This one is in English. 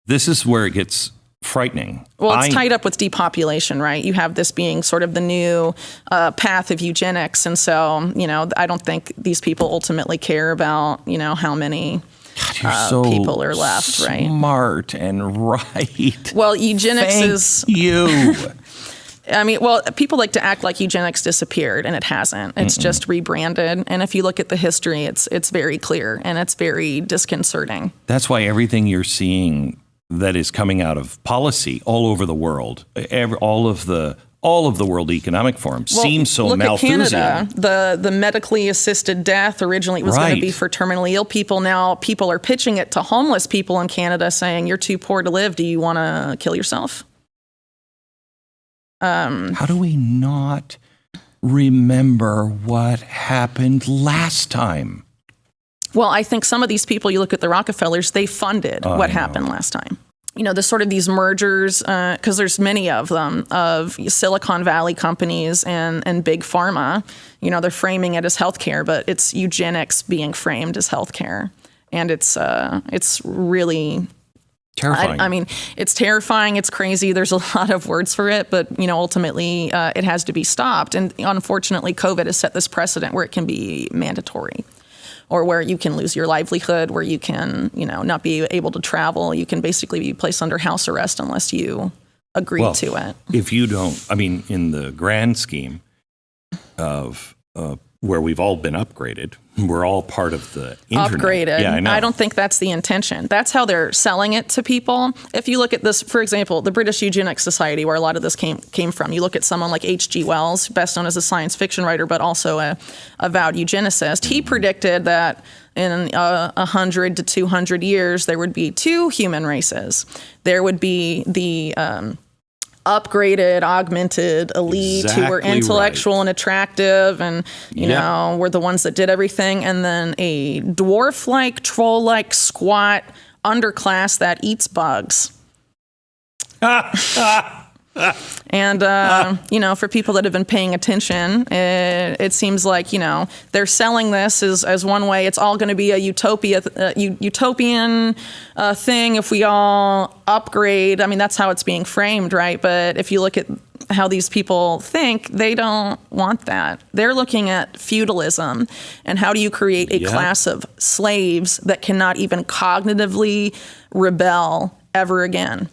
This is where it gets frightening. Well, it's tied up with depopulation, right? You have this being sort of the new path of eugenics. And so, I don't think these people ultimately care about, how many people are left, right? Smart and right. Well, eugenics is... you. People like to act like eugenics disappeared, and it hasn't. It's just rebranded. And if you look at the history, it's very clear, and it's very disconcerting. That's why everything you're seeing that is coming out of policy all over the world, all of the World Economic Forum seems so Malthusian. Look at Canada. The medically assisted death, originally it was going to be for terminally ill people. Now people are pitching it to homeless people in Canada saying, you're too poor to live. Do you want to kill yourself? How do we not remember what happened last time? Well, I think some of these people, you look at the Rockefellers, they funded what happened last time. These mergers, because there's many of them, of Silicon Valley companies and big pharma. They're framing it as healthcare, but it's eugenics being framed as healthcare. And it's really... terrifying. It's terrifying. It's crazy. There's a lot of words for it, but ultimately it has to be stopped. And unfortunately, COVID has set this precedent where it can be mandatory, or where you can lose your livelihood, where you can, not be able to travel. You can basically be placed under house arrest unless you agree to it. If you don't, in the grand scheme of where we've all been upgraded. We're all part of the internet. Upgraded. Yeah, I know. I don't think that's the intention. That's how they're selling it to people. If you look at this, for example, the British Eugenics Society, where a lot of this came from, you look at someone like H.G. Wells, best known as a science fiction writer, but also a avowed eugenicist. He predicted that in 100 to 200 years, there would be two human races. There would be the upgraded, augmented elite who were intellectual and attractive and, were the ones that did everything. And then a dwarf-like, troll-like, squat underclass that eats bugs. And, for people that have been paying attention, it seems like, they're selling this as one way. It's all going to be a utopian thing if we all upgrade. That's how it's being framed, right? But if you look at how these people think, they don't want that. They're looking at feudalism and how do you create a class of slaves that cannot even cognitively rebel ever again.